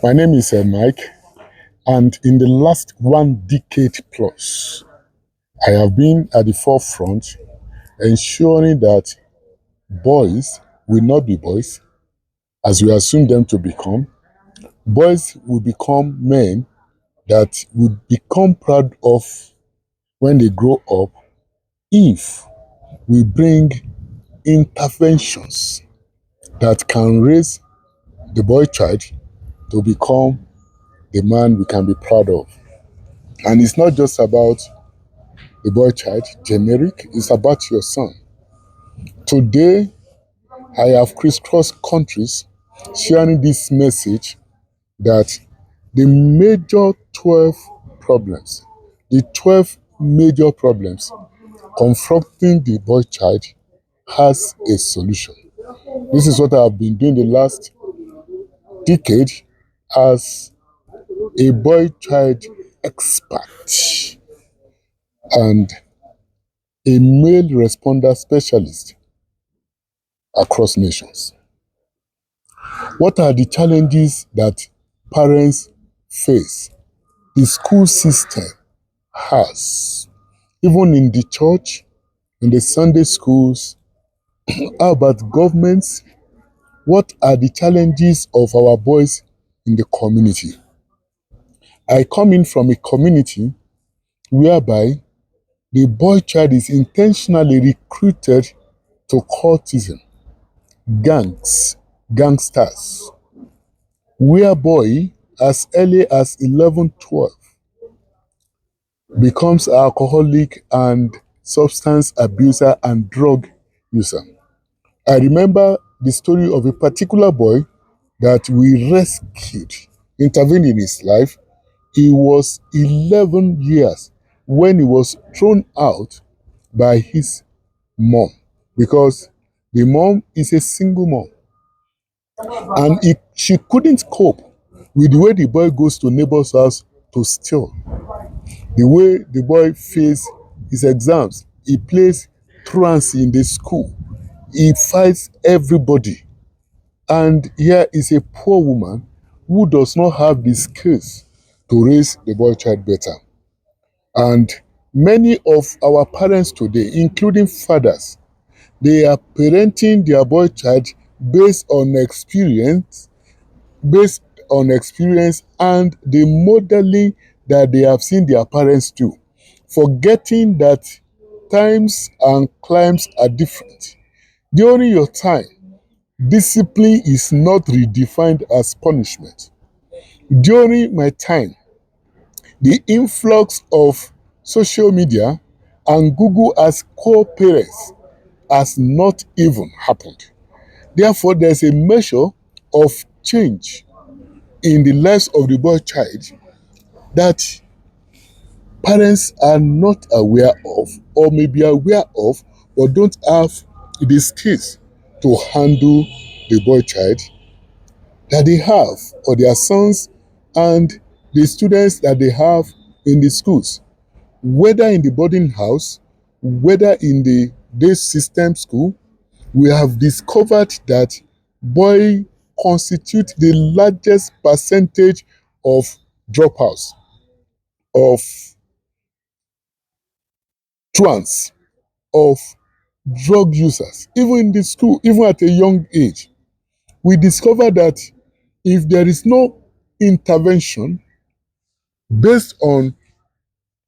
My name is Mike, and in the last 1 decade plus, I have been at the forefront ensuring that boys will not be boys as we assume them to become. Boys will become men that will become proud of when they grow up if we bring interventions that can raise the boy child to become the man we can be proud of. And it's not just about the boy child, generic, it's about your son. Today, I have crisscrossed countries sharing this message that the major 12 problems, the 12 major problems confronting the boy child has a solution. This is what I have been doing the last decade as a boy child expert and a male responder specialist across nations. What are the challenges that parents face? The school system has, even in the church, in the Sunday schools. How about governments? What are the challenges of our boys in the community? I come in from a community whereby the boy child is intentionally recruited to cultism, gangs, gangsters, where boy as early as 11, 12 becomes alcoholic and substance abuser and drug user. I remember the story of a particular boy that we rescued, intervened in his life. He was 11 years when he was thrown out by his mom because the mom is a single mom and she couldn't cope with the way the boy goes to neighbor's house to steal, the way the boy faces his exams. He plays truants in the school. He fights everybody. And here is a poor woman who does not have the skills to raise the boy child better. And many of our parents today, including fathers, they are parenting their boy child based on experience, based on experience and the modeling that they have seen their parents do, forgetting that times and climes are different. During your time, discipline is not redefined as punishment. During my time, the influx of social media and Google as co-parents has not even happened. Therefore, there's a measure of change in the lives of the boy child that parents are not aware of or may be aware of but don't have the skills to handle the boy child that they have or their sons and the students that they have in the schools, whether in the boarding house, whether in the day system school. We have discovered that boys constitute the largest percentage of dropouts, of trans, of drug users, even in the school, even at a young age. We discover that if there is no intervention based on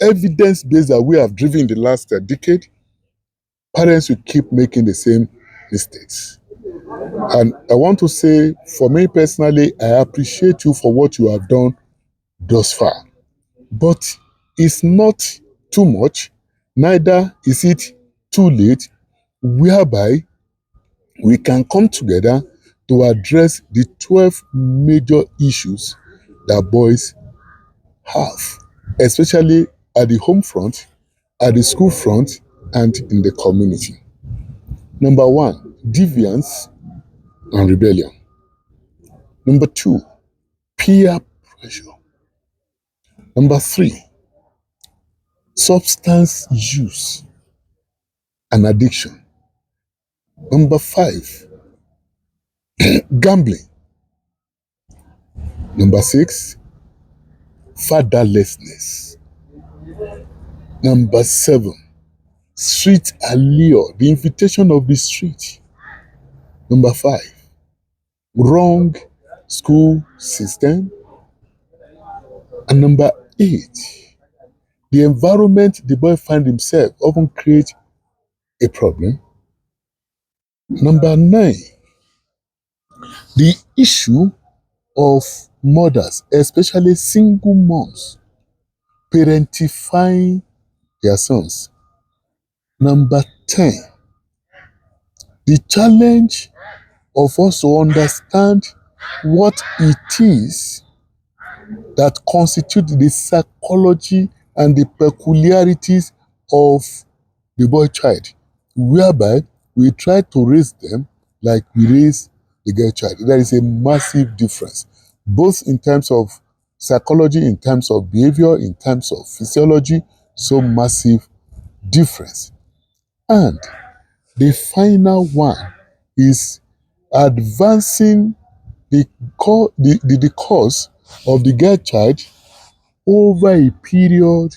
evidence based that we have driven in the last decade, parents will keep making the same mistakes. And I want to say, for me personally, I appreciate you for what you have done thus far. But it's not too much, neither is it too late, whereby we can come together to address the 12 major issues that boys have, especially at the home front, at the school front, and in the community. Number one, deviance and rebellion. Number two, peer pressure. Number three, substance use and addiction. Number five, gambling. Number 6, fatherlessness. Number 7, street allure, the invitation of the street. Number 5, wrong school system. And number 8, the environment the boy finds himself often creates a problem. Number 9, the issue of mothers, especially single moms, parentifying their sons. Number 10, the challenge of us to understand what it is that constitutes the psychology and the peculiarities of the boy child, whereby we try to raise them like we raise the girl child. There is a massive difference, both in terms of psychology, in terms of behavior, in terms of physiology, so massive difference. And the final one is advancing the course of the girl child over a period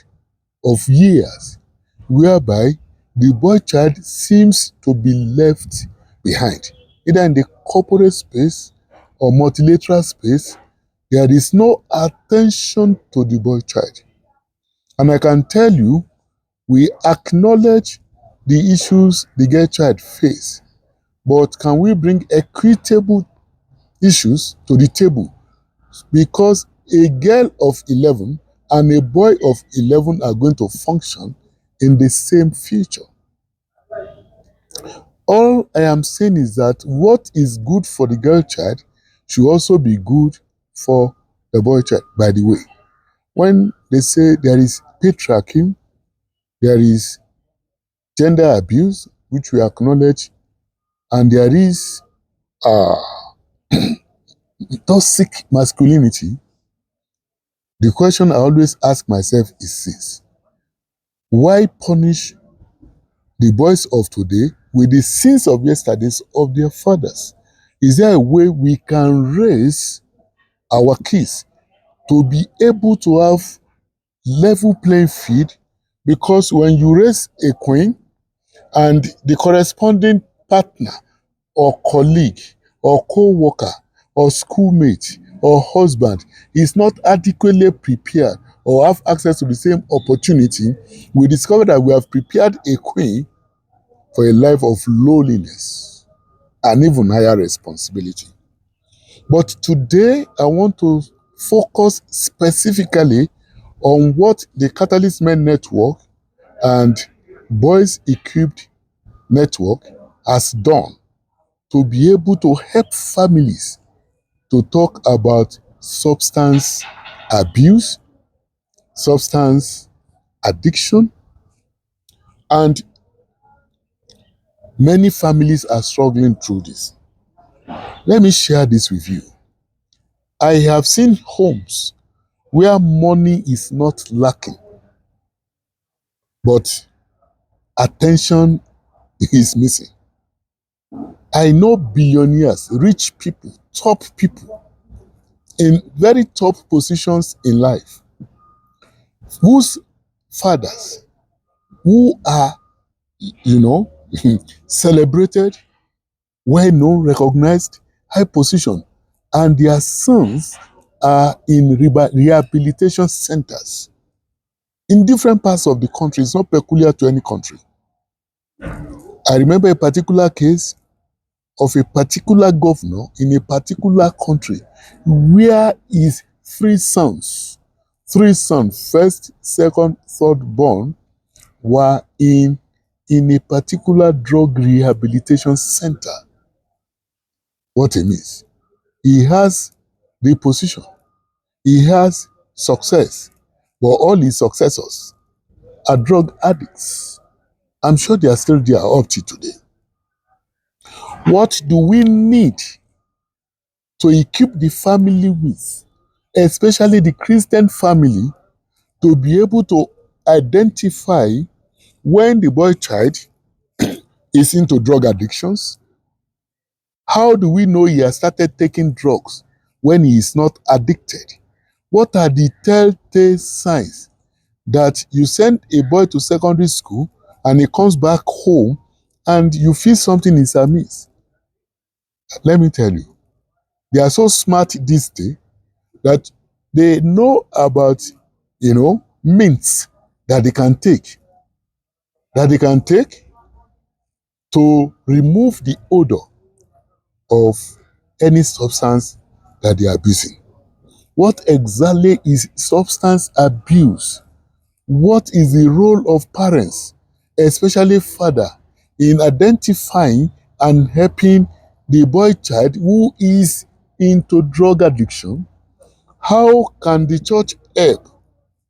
of years, whereby the boy child seems to be left behind, either in the corporate space or multilateral space. There is no attention to the boy child. And I can tell you, we acknowledge the issues the girl child face, but can we bring equitable issues to the table? Because a girl of 11 and a boy of 11 are going to function in the same future. All I am saying is that what is good for the girl child should also be good for the boy child. By the way, when they say there is patriarchy, there is gender abuse, which we acknowledge, and there is toxic masculinity, the question I always ask myself is this: why punish the boys of today with the sins of yesterdays of their fathers? Is there a way we can raise our kids to be able to have level playing field? Because when you raise a queen and the corresponding partner or colleague or co-worker or schoolmate or husband is not adequately prepared or have access to the same opportunity, we discover that we have prepared a queen for a life of lowliness and even higher responsibility. But today, I want to focus specifically on what the Catalyst Men Network and Boys Equipped Network has done to be able to help families to talk about substance abuse, substance addiction, and many families are struggling through this. Let me share this with you. I have seen homes where money is not lacking, but attention is missing. I know billionaires, rich people, top people in very top positions in life, whose fathers, who are, celebrated, well known, recognized, high position, and their sons are in rehabilitation centers in different parts of the country. It's not peculiar to any country. I remember a particular case of a particular governor in a particular country where his three sons, first, second, third born, were in a particular drug rehabilitation center. What it means, he has the position, he has success, but all his successors are drug addicts. I'm sure they are still there up to today. What do we need to equip the family with, especially the Christian family, to be able to identify when the boy child is into drug addictions? How do we know he has started taking drugs when he is not addicted? What are the telltale signs that you send a boy to secondary school and he comes back home and you feel something is amiss? Let me tell you, they are so smart these days that they know about, mints that they can take, to remove the odor of any substance that they are abusing. What exactly is substance abuse? What is the role of parents, especially father, in identifying and helping the boy child who is into drug addiction? How can the church help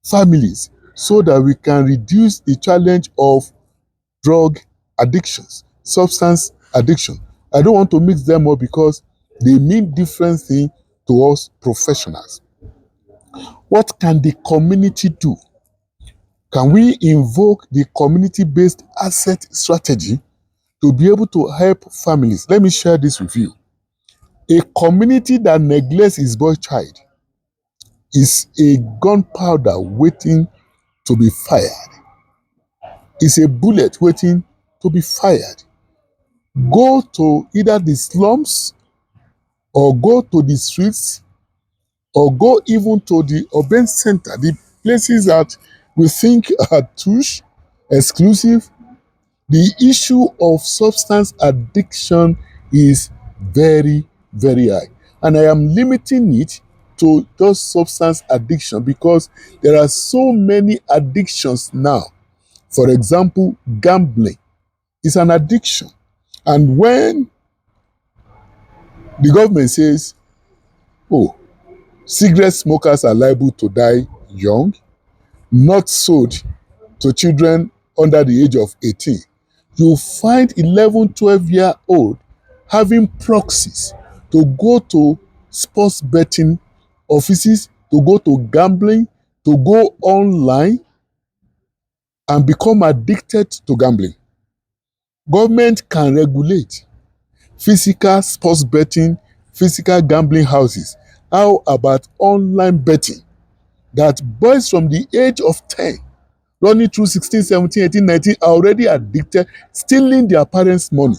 families so that we can reduce the challenge of drug addictions, substance addiction? I don't want to mix them up because they mean different things to us professionals. What can the community do? Can we invoke the community-based asset strategy to be able to help families? Let me share this with you. A community that neglects its boy child is a gunpowder waiting to be fired. It's a bullet waiting to be fired. Go to either the slums or go to the streets or go even to the urban center, the places that we think are touche, exclusive. The issue of substance addiction is very, very high. And I am limiting it to just substance addiction because there are so many addictions now. For example, gambling is an addiction. And when the government says, oh, cigarette smokers are liable to die young, not sold to children under the age of 18, you find 11, 12-year-old having proxies to go to sports betting offices, to go to gambling, to go online and become addicted to gambling. Government can regulate physical sports betting, physical gambling houses. How about online betting? That boys from the age of 10 running through 16, 17, 18, 19 are already addicted, stealing their parents' money.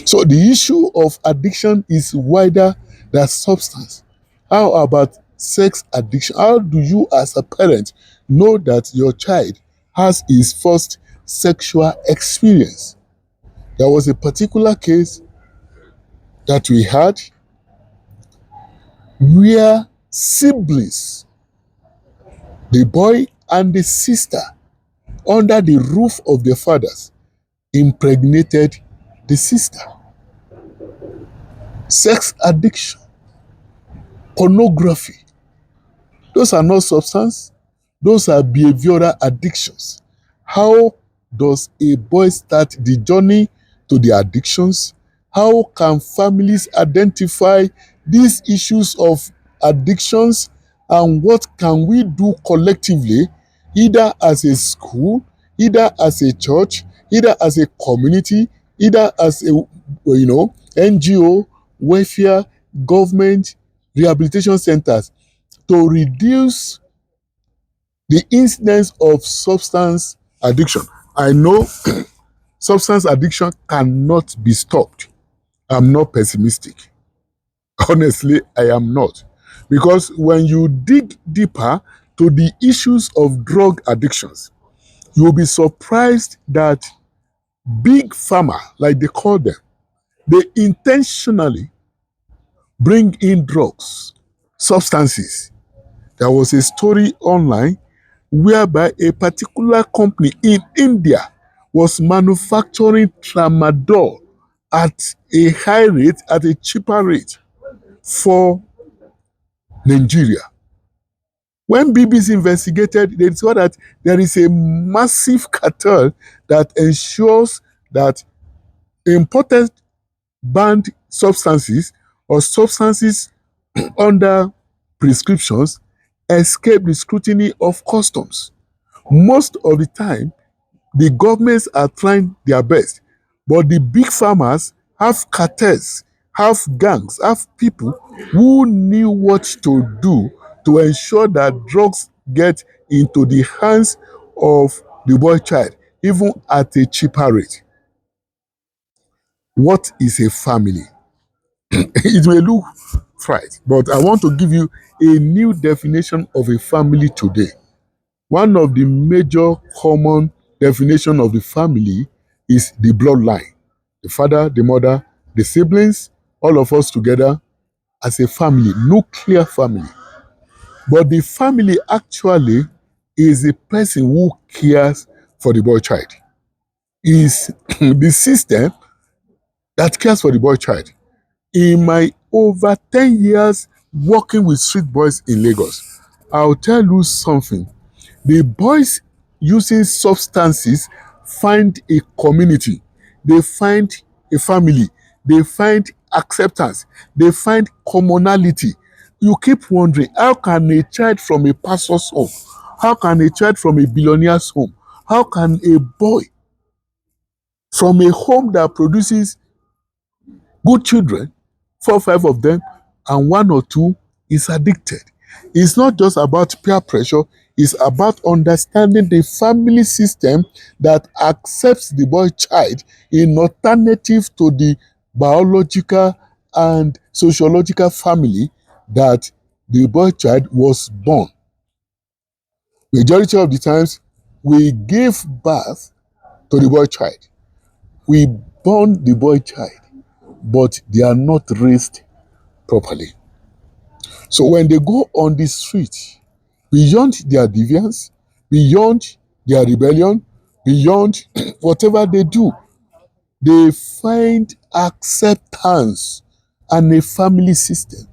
So the issue of addiction is wider than substance. How about sex addiction? How do you as a parent know that your child has his first sexual experience? There was a particular case that we had where siblings, the boy and the sister, under the roof of their fathers, impregnated the sister. Sex addiction, pornography, those are not substance, those are behavioral addictions. How does a boy start the journey to the addictions? How can families identify these issues of addictions, and what can we do collectively, either as a school, either as a church, either as a community, either as a NGO, welfare, government, rehabilitation centers, to reduce the incidence of substance addiction? I know substance addiction cannot be stopped. I'm not pessimistic. Honestly, I am not. Because when you dig deeper to the issues of drug addictions, you'll be surprised that big pharma, like they call them, they intentionally bring in drugs, substances. There was a story online whereby a particular company in India was manufacturing tramadol at a high rate, at a cheaper rate for Nigeria. When BBC investigated, they saw that there is a massive cartel that ensures that imported banned substances or substances under prescriptions escape the scrutiny of customs. Most of the time, the governments are trying their best, but the big farmers have cartels have gangs, have people who knew what to do to ensure that drugs get into the hands of the boy child, even at a cheaper rate. What is a family? It may look trite, but I want to give you a new definition of a family today. One of the major common definition of the family is the bloodline. The father, the mother, the siblings, all of us together as a family, nuclear family. But the family actually is the person who cares for the boy child. Is the system that cares for the boy child. In my over 10 years working with street boys in Lagos, I'll tell you something. The boys using substances find a community, they find a family, they find acceptance, they find commonality. You keep wondering, how can a child from a pastor's home, how can a child from a billionaire's home, how can a boy from a home that produces good children, 4 or 5 of them, and 1 or 2 is addicted? It's not just about peer pressure, it's about understanding the family system that accepts the boy child in alternative to the biological and sociological family that the boy child was born. Majority of the times, we give birth to the boy child. We born the boy child, but they are not raised properly. So when they go on the street, beyond their deviance, beyond their rebellion, beyond whatever they do, they find acceptance and a family system.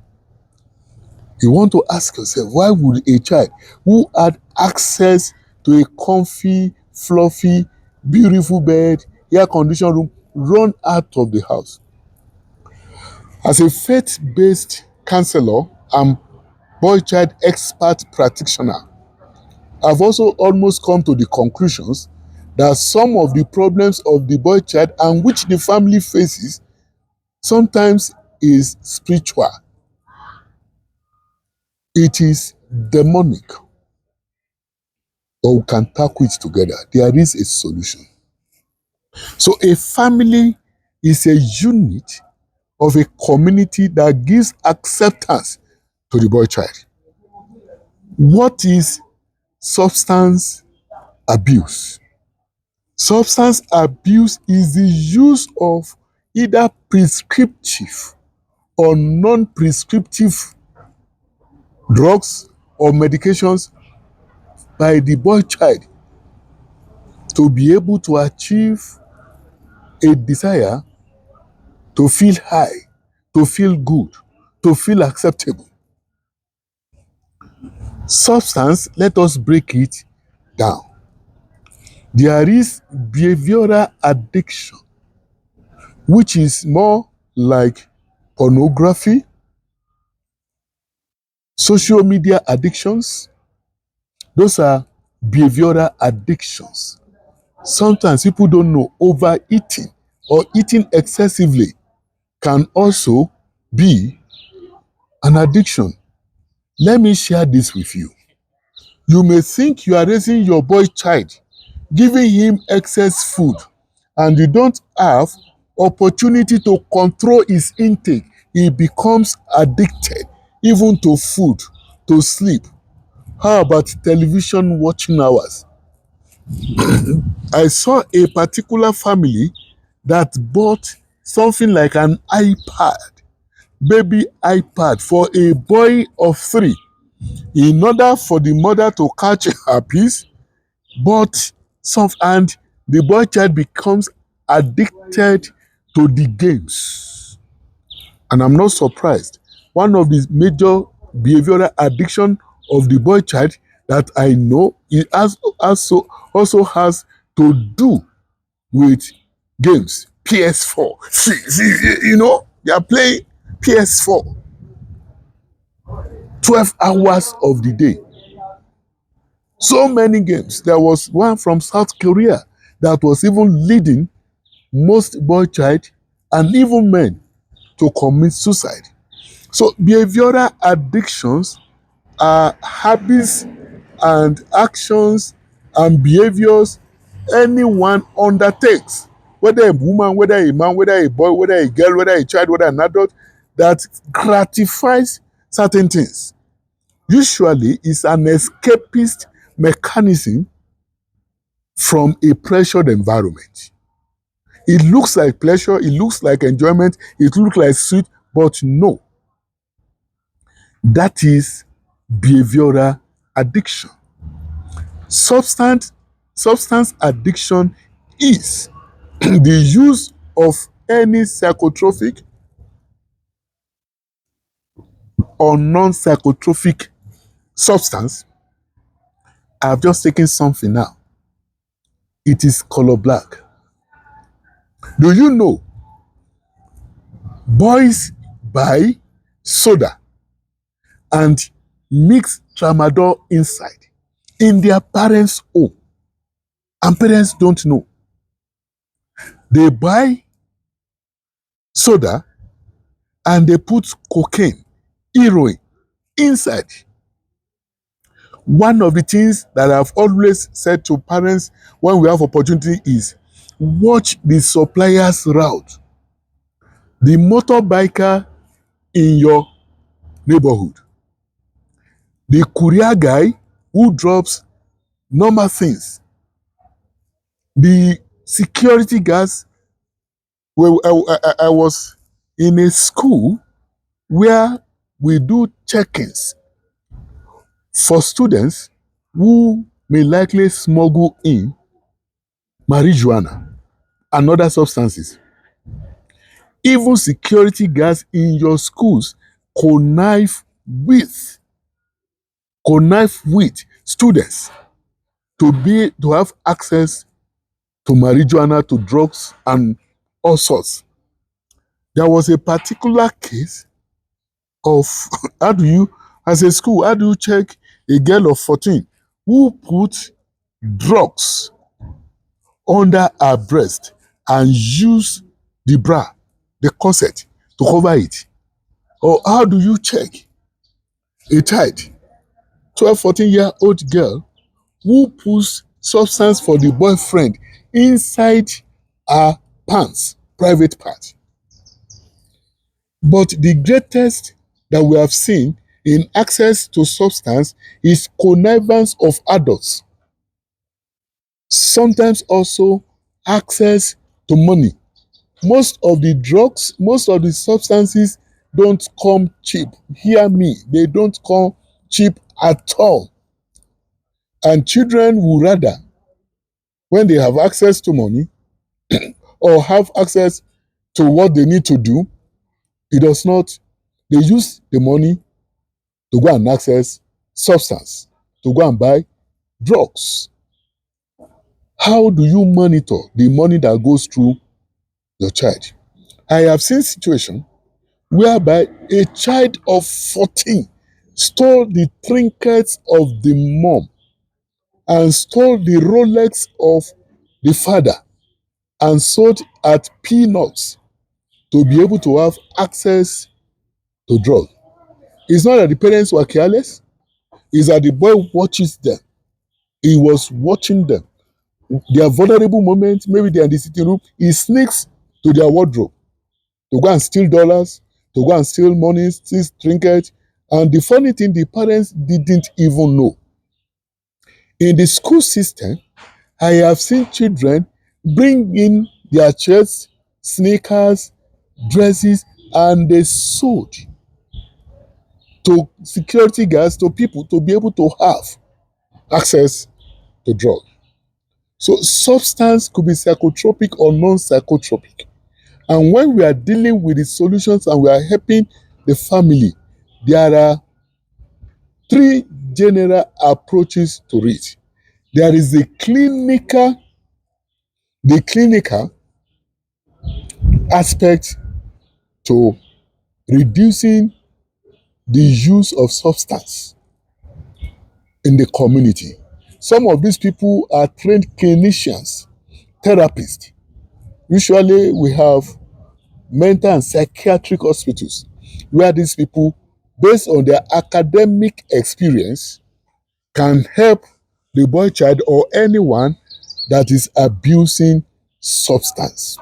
You want to ask yourself, why would a child who had access to a comfy, fluffy, beautiful bed, air conditioned room, run out of the house? As a faith-based counselor and boy child expert practitioner, I've also almost come to the conclusions that some of the problems of the boy child and which the family faces sometimes is spiritual. It is demonic. But we can tackle it together. There is a solution. So a family is a unit of a community that gives acceptance to the boy child. What is substance abuse? Substance abuse is the use of either prescriptive or non-prescriptive drugs or medications by the boy child to be able to achieve a desire to feel high, to feel good, to feel acceptable. Substance, let us break it down. There is behavioral addiction, which is more like pornography, social media addictions. Those are behavioral addictions. Sometimes people don't know overeating or eating excessively can also be an addiction. Let me share this with you. You may think you are raising your boy child, giving him excess food, and you don't have opportunity to control his intake. He becomes addicted, even to food, to sleep. How about television watching hours? I saw a particular family that bought something like an iPad, baby iPad, for a boy of 3 in order for the mother to catch her peace, but some, and the boy child becomes addicted to the games. And I'm not surprised. One of the major behavioral addiction of the boy child that I know it also has to do with games. PS4. They are playing PS4 12 hours of the day. So many games. There was one from South Korea that was even leading most boy child and even men to commit suicide. So behavioral addictions are habits and actions and behaviors anyone undertakes, whether a woman, whether a man, whether a boy, whether a girl, whether a child, whether an adult, that gratifies certain things. Usually is an escapist mechanism from a pressured environment. It looks like pleasure, it looks like enjoyment, it looks like sweet, but no, that is behavioral addiction. Substance, substance addiction is the use of any psychotropic or non-psychotropic substance. I've just taken something now. It is color black. Do you know boys buy soda and mix tramadol inside in their parents' home, and parents don't know? They buy soda and they put cocaine, heroin inside. One of the things that I've always said to parents when we have opportunity is watch the supplier's route. The motorbiker in your neighborhood, the courier guy who drops normal things, the security guards. Well, I was in a school where we do check-ins for students who may likely smuggle in marijuana and other substances. Even security guards in your schools connive with students to have access to marijuana, to drugs, and all sorts. There was a particular case of as a school, how do you check a girl of 14 who put drugs under her breast and use the bra, the corset, to cover it? Or how do you check a child, 12, 14-year-old girl, who puts substance for the boyfriend inside her pants, private part? But the greatest that we have seen in access to substance is connivance of adults. Sometimes also access to money. Most of the drugs, most of the substances don't come cheap. Hear me, they don't come cheap at all. And children will rather, when they have access to money or have access to what they need to do, it does not, they use the money to go and access substance, to go and buy drugs. How do you monitor the money that goes through your child? I have seen situations whereby a child of 14 stole the trinkets of the mom and stole the Rolex of the father and sold at peanuts to be able to have access to drugs. It's not that the parents were careless, it's that the boy watches them. He was watching them. Their vulnerable moments, maybe they're in the sitting room, he sneaks to their wardrobe to go and steal dollars, to go and steal money, steal trinkets. And the funny thing, the parents didn't even know. In the school system, I have seen children bring in their shirts, sneakers, dresses, and they sold to security guards, to people, to be able to have access to drugs. So substance could be psychotropic or non-psychotropic. And when we are dealing with the solutions and we are helping the family, there are three general approaches to it. There is the clinical aspect to reducing the use of substance in the community. Some of these people are trained clinicians, therapists. Usually we have mental and psychiatric hospitals, where these people, based on their academic experience, can help the boy child or anyone that is abusing substance.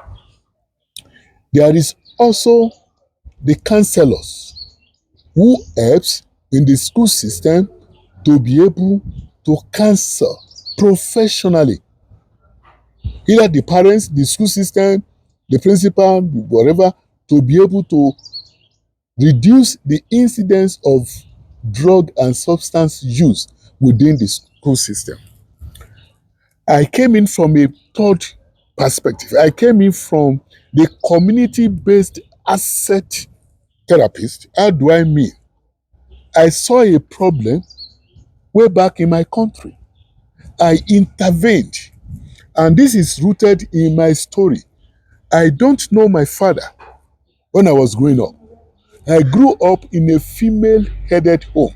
There is also the counselors who helps in the school system to be able to counsel professionally, either the parents, the school system, the principal, whatever, to be able to reduce the incidence of drug and substance use within the school system. I came in from a third perspective. I came in from the community-based asset therapist. How do I mean? I saw a problem way back in my country. I intervened, and this is rooted in my story. I don't know my father when I was growing up. I grew up in a female-headed home.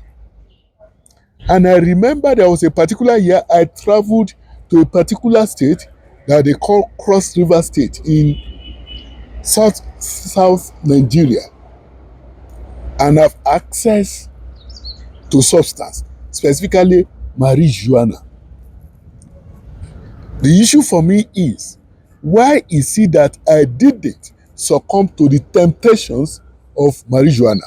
And I remember there was a particular year I traveled to a particular state that they call Cross River State in South Nigeria, and have access to substance, specifically marijuana. The issue for me is, why is it that I didn't succumb to the temptations of marijuana?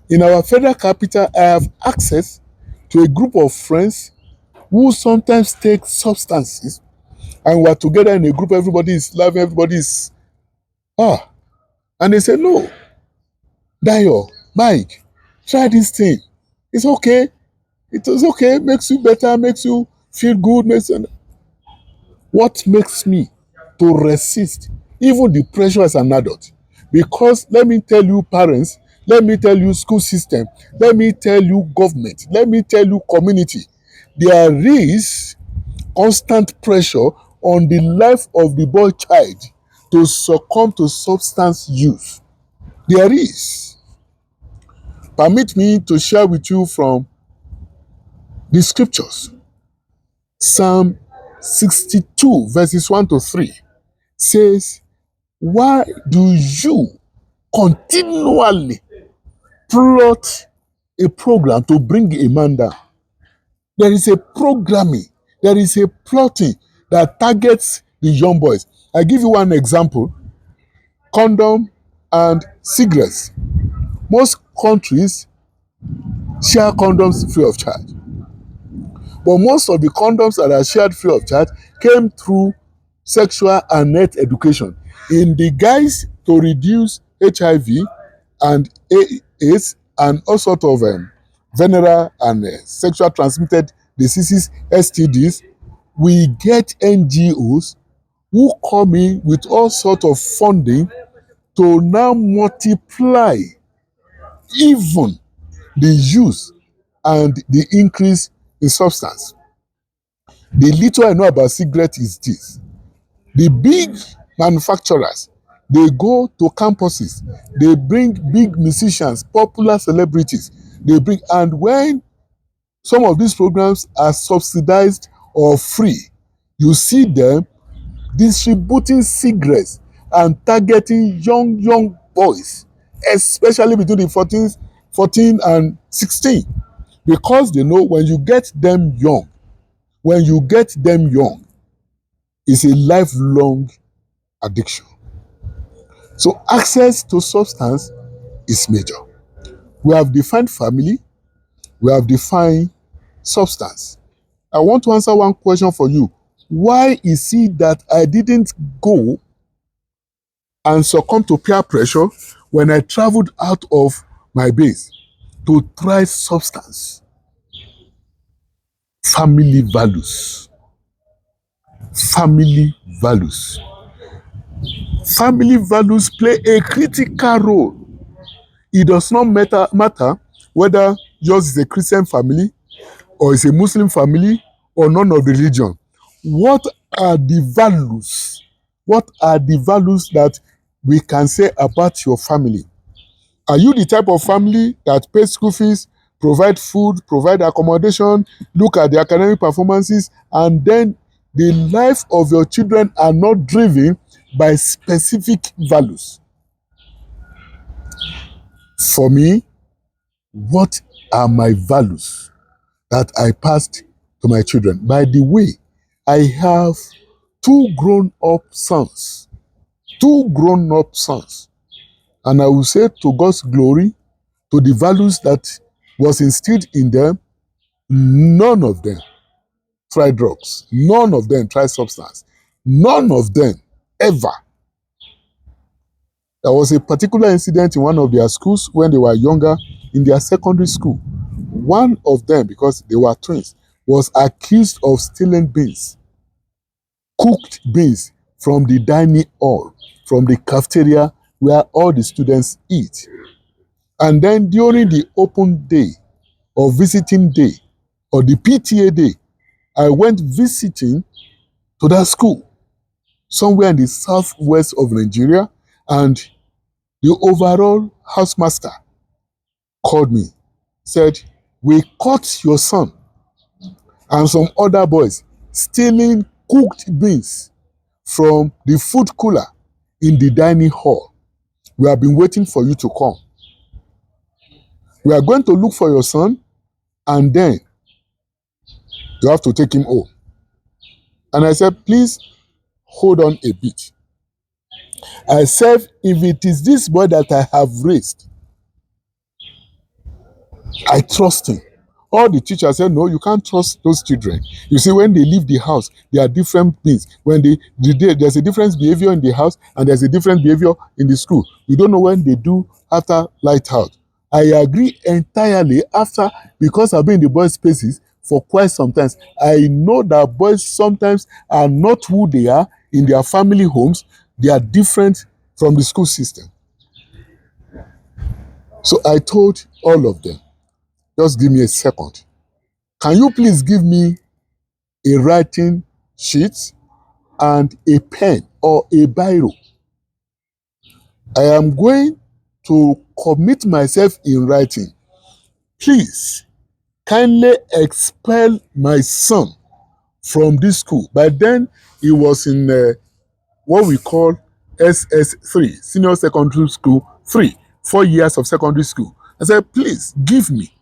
In our federal capital, I have access to a group of friends who sometimes take substances, and we're together in a group, everybody is laughing, everybody is, and they say, no, Dayo, Mike, try this thing. It's okay. It is okay, makes you better, makes you feel good. What makes me to resist even the pressure as an adult? Because let me tell you, parents, let me tell you, school system, let me tell you, government, let me tell you, community, there is constant pressure on the life of the boy child to succumb to substance use. There is. Permit me to share with you from the scriptures. Psalm 62 verses 1 to 3 says, why do you continually plot a program to bring a man down? There is a programming, there is a plotting that targets the young boys. I give you one example: condom and cigarettes. Most countries share condoms free of charge, but most of the condoms that are shared free of charge came through sexual and health education in the guise to reduce HIV and AIDS and all sorts of venereal and sexual transmitted diseases, STDs. We get NGOs who come in with all sorts of funding to now multiply even the use and the increase in substance. The little I know about cigarette is this: the big manufacturers, they go to campuses, they bring big musicians, popular celebrities, they bring, and when some of these programs are subsidized or free, you see them distributing cigarettes and targeting young boys, especially between the 14 and 16, because they know when you get them young, it's a lifelong addiction. So access to substance is major. We have defined family, we have defined substance. I want to answer one question for you. Why is it that I didn't go and succumb to peer pressure when I traveled out of my base to try substance? Family values. Family values. Family values play a critical role. It does not matter whether yours is a Christian family or is a Muslim family or none of the religion. What are the values? What are the values that we can say about your family? Are you the type of family that pays school fees, provide food, provide accommodation, look at the academic performances, and then the life of your children are not driven by specific values? For me, what are my values that I passed to my children? By the way, I have two grown-up sons. Two grown-up sons. And I will say, to God's glory, to the values that was instilled in them, none of them tried drugs. None of them tried substance. None of them ever. There was a particular incident in one of their schools when they were younger, in their secondary school. One of them, because they were twins, was accused of stealing beans, cooked beans from the dining hall, from the cafeteria where all the students eat. And then during the open day or visiting day or the PTA day, I went visiting to that school somewhere in the southwest of Nigeria, and the overall housemaster called me, said, "We caught your son and some other boys stealing cooked beans from the food cooler in the dining hall. We have been waiting for you to come. We are going to look for your son, and then you have to take him home." And I said, "Please hold on a bit." I said, "If it is this boy that I have raised, I trust him." All the teachers said, "No, you can't trust those children. You see, when they leave the house, there are different things. When there's a different behavior in the house and there's a different behavior in the school. You don't know when they do after light out." I agree entirely, because I've been in the boys' spaces for quite some time. I know that boys sometimes are not who they are in their family homes. They are different from the school system. So I told all of them, "Just give me a second. Can you please give me a writing sheet and a pen or a biro? I am going to commit myself in writing. Please, kindly expel my son from this school." By then, he was in what we call SS3, Senior Secondary School 3, 4 years of secondary school. I said, "Please, give me."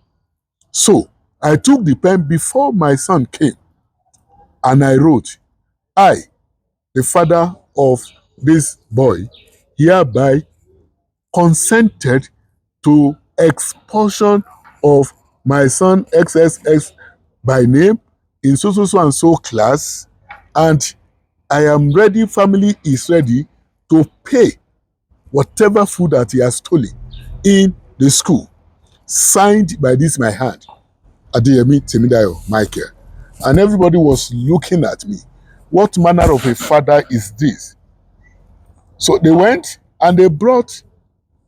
So I took the pen before my son came, and I wrote, "I, the father of this boy, hereby consented to expulsion of my son XXX by name in so so so and so class, and I am ready, family is ready to pay whatever food that he has stolen in the school. Signed by this my hand, Adeyemi Temidayo Michael." And everybody was looking at me. What manner of a father is this? So they went and they brought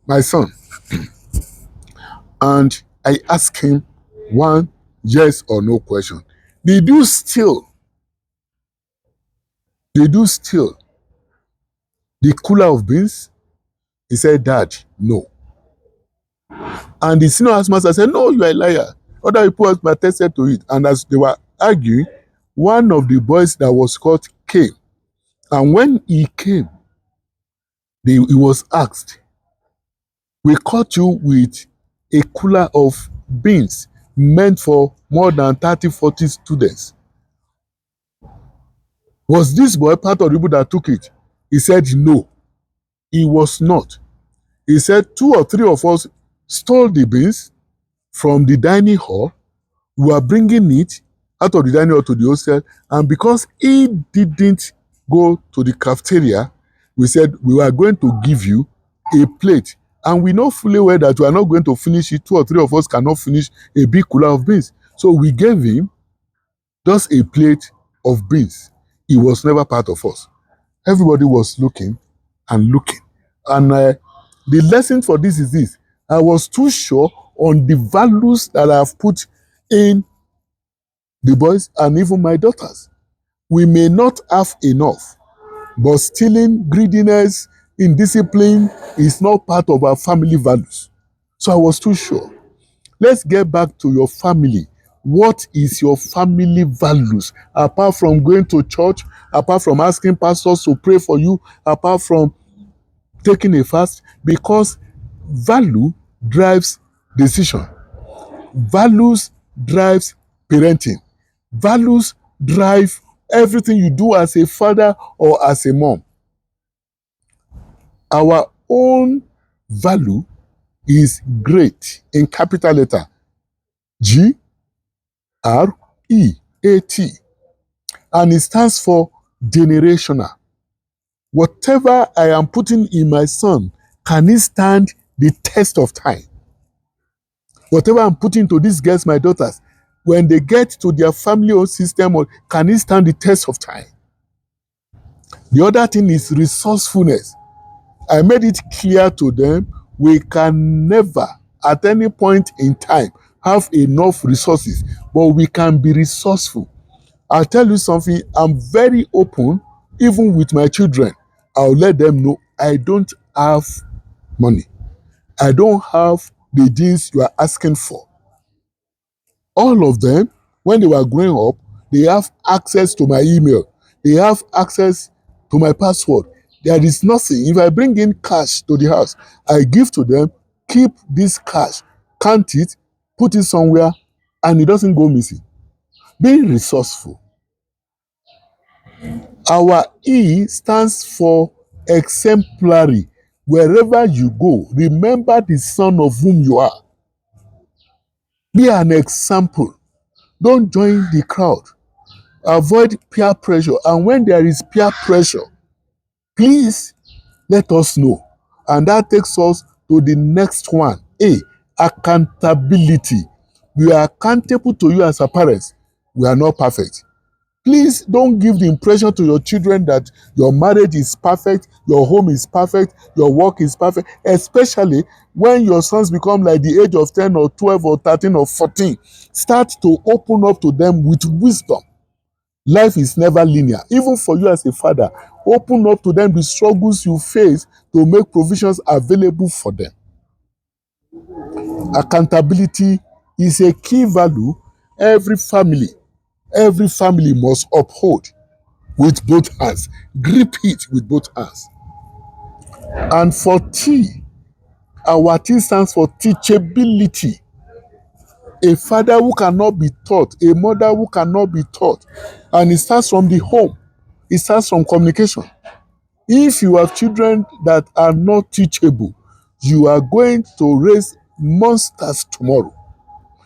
my son, and I asked him one yes or no question. Did you steal the cooler of beans? He said, "Dad, no." And the senior housemaster said, "No, you are a liar. Other people have attested to it." And as they were arguing, one of the boys that was caught came. And when he came, he was asked, "We caught you with a cooler of beans meant for more than 30, 40 students. Was this boy part of the people that took it?" He said, "No, he was not." He said, "Two or three of us stole the beans from the dining hall. We were bringing it out of the dining hall to the hostel, and because he didn't go to the cafeteria, we said we were going to give you a plate. And we know fully well that we are not going to finish it. Two or three of us cannot finish a big cooler of beans. So we gave him just a plate of beans. He was never part of us." Everybody was looking and looking. And the lesson for this is this: I was too sure on the values that I have put in the boys and even my daughters. We may not have enough, but stealing, greediness, indiscipline is not part of our family values. So I was too sure. Let's get back to your family. What is your family values? Apart from going to church, apart from asking pastors to pray for you, apart from taking a fast, because value drives decision. Values drives parenting. Values drive everything you do as a father or as a mom. Our own value is great in capital letter GREAT, and it stands for generational. Whatever I am putting in my son, can he stand the test of time? Whatever I'm putting to these girls, my daughters, when they get to their family-owned system, can it stand the test of time? The other thing is resourcefulness. I made it clear to them, we can never, at any point in time, have enough resources, but we can be resourceful. I'll tell you something, I'm very open, even with my children. I'll let them know I don't have money. I don't have the things you are asking for. All of them, when they were growing up, they have access to my email. They have access to my password. There is nothing. If I bring in cash to the house, I give to them, keep this cash, count it, put it somewhere, and it doesn't go missing. Being resourceful. Our E stands for exemplary. Wherever you go, remember the son of whom you are. Be an example. Don't join the crowd. Avoid peer pressure. And when there is peer pressure, please let us know. And that takes us to the next one. A, accountability. We are accountable to you as a parents. We are not perfect. Please don't give the impression to your children that your marriage is perfect, your home is perfect, your work is perfect, especially when your sons become like the age of 10 or 12 or 13 or 14. Start to open up to them with wisdom. Life is never linear. Even for you as a father, open up to them the struggles you face to make provisions available for them. Accountability is a key value every family must uphold with both hands. Grip it with both hands. And for T, our T stands for teachability. A father who cannot be taught, a mother who cannot be taught. And it starts from the home. It starts from communication. If you have children that are not teachable, you are going to raise monsters tomorrow.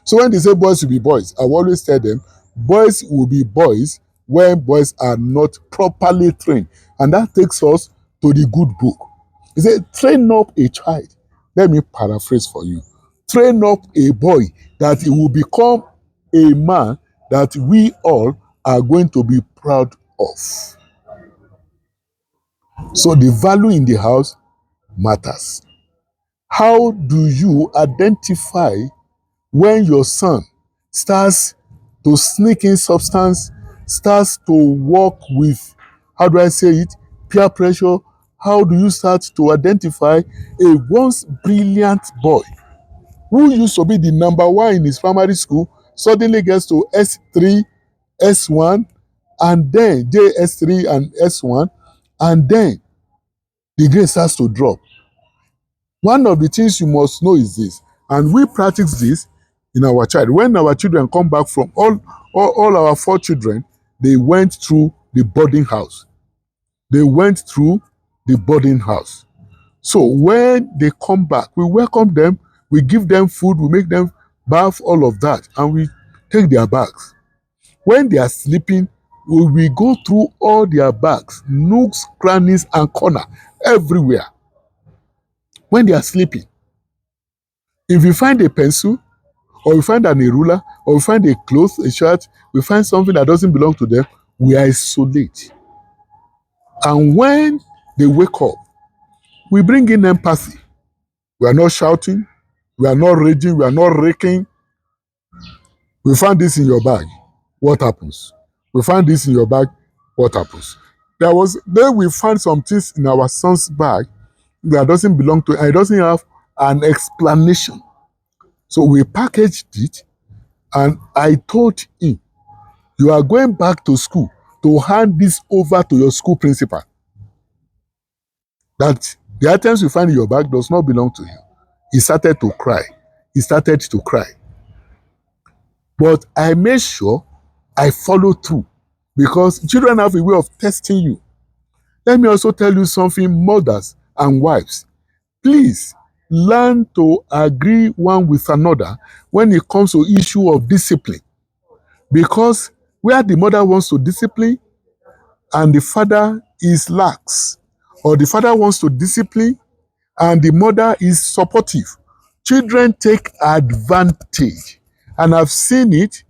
So when they say boys will be boys, I will always tell them, boys will be boys when boys are not properly trained. And that takes us to the good book. He said, train up a child. Let me paraphrase for you. Train up a boy that he will become a man that we all are going to be proud of. So the value in the house matters. How do you identify when your son starts to sneak in substance, starts to work with, how do I say it, peer pressure? How do you start to identify a once brilliant boy who used to be the number one in his primary school, suddenly gets to S3, S1, and then JS3 and S1, and then the grade starts to drop? One of the things you must know is this, and we practice this in our child. When our children come back from all our 4 children, they went through the boarding house. They went through the boarding house. So when they come back, we welcome them, we give them food, we make them bath, all of that, and we take their bags. When they are sleeping, we go through all their bags, nooks, crannies, and corner, everywhere. When they are sleeping, if we find a pencil, or we find a ruler, or we find a cloth, a shirt, we find something that doesn't belong to them, we isolate. And when they wake up, we bring in empathy. We are not shouting, we are not raging, we are not raking. We find this in your bag, what happens? We find this in your bag, what happens? Then we find some things in our son's bag that doesn't belong to, and it doesn't have an explanation. So we packaged it, and I told him, you are going back to school to hand this over to your school principal. That the items you find in your bag does not belong to you. He started to cry. He started to cry. But I made sure I followed through because children have a way of testing you. Let me also tell you something, mothers and wives. Please learn to agree one with another when it comes to issue of discipline. Because where the mother wants to discipline and the father is lax, or the father wants to discipline and the mother is supportive, children take advantage. And I've seen it.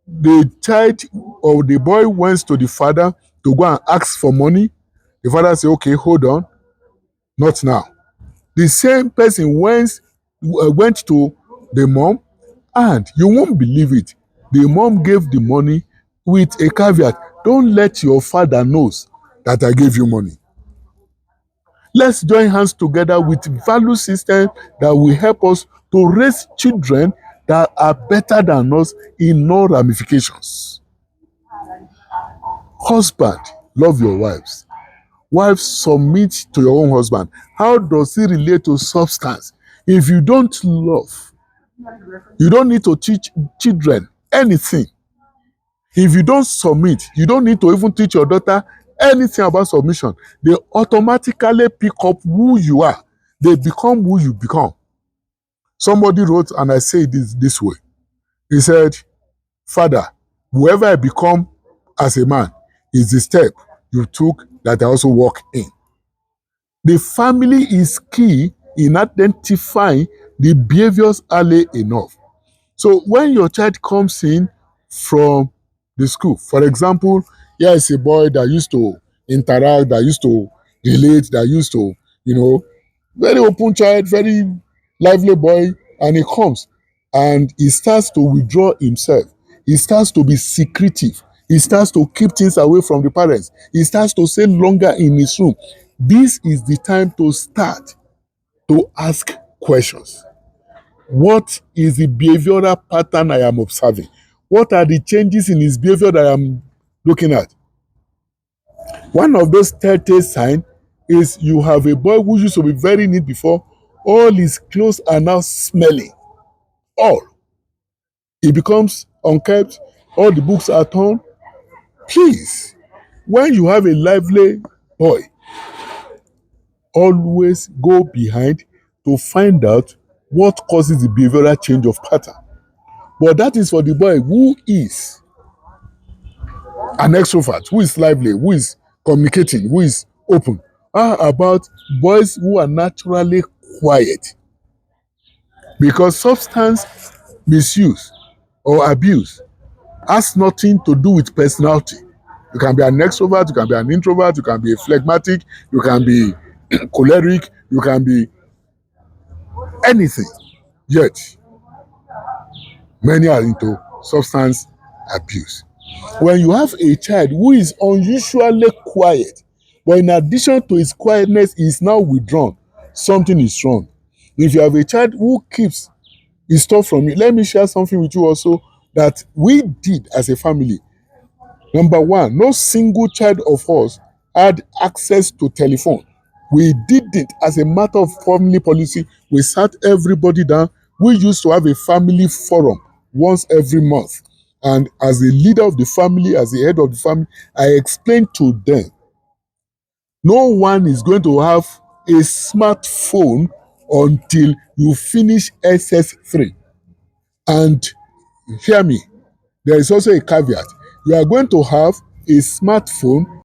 The child or the boy went to the father to go and ask for money. The father said, okay, hold on, not now. The same person went to the mom, and you won't believe it. The mom gave the money with a caveat. Don't let your father knows that I gave you money. Let's join hands together with value system that will help us to raise children that are better than us in all ramifications. Husband, love your wives. Wives, submit to your own husband. How does it relate to substance? If you don't love, you don't need to teach children anything. If you don't submit, you don't need to even teach your daughter anything about submission. They automatically pick up who you are. They become who you become. Somebody wrote, and I say this way. He said, Father, whoever I become as a man is the step you took that I also walk in. The family is key in identifying the behaviors early enough. So when your child comes in from the school, for example, here is a boy that used to interact, that used to relate, that used to, very open child, very lively boy, and he comes and he starts to withdraw himself. He starts to be secretive. He starts to keep things away from the parents. He starts to stay longer in his room. This is the time to start to ask questions. What is the behavioral pattern I am observing? What are the changes in his behavior that I am looking at? One of those telltale signs is you have a boy who used to be very neat before. All his clothes are now smelling. All. He becomes unkempt. All the books are torn. Please, when you have a lively boy, always go behind to find out what causes the behavioral change of pattern. But that is for the boy who is an extrovert, who is lively, who is communicating, who is open. How about boys who are naturally quiet? Because substance misuse or abuse has nothing to do with personality. You can be an extrovert, you can be an introvert, you can be a phlegmatic, you can be choleric, you can be anything. Yet, many are into substance abuse. When you have a child who is unusually quiet, but in addition to his quietness, he is now withdrawn, something is wrong. If you have a child who keeps his stuff from you, let me share something with you also that we did as a family. Number one, no single child of us had access to telephone. We did it as a matter of family policy. We sat everybody down. We used to have a family forum once every month. And as the leader of the family, as the head of the family, I explained to them, no one is going to have a smartphone until you finish SS3. And hear me, there is also a caveat. You are going to have a smartphone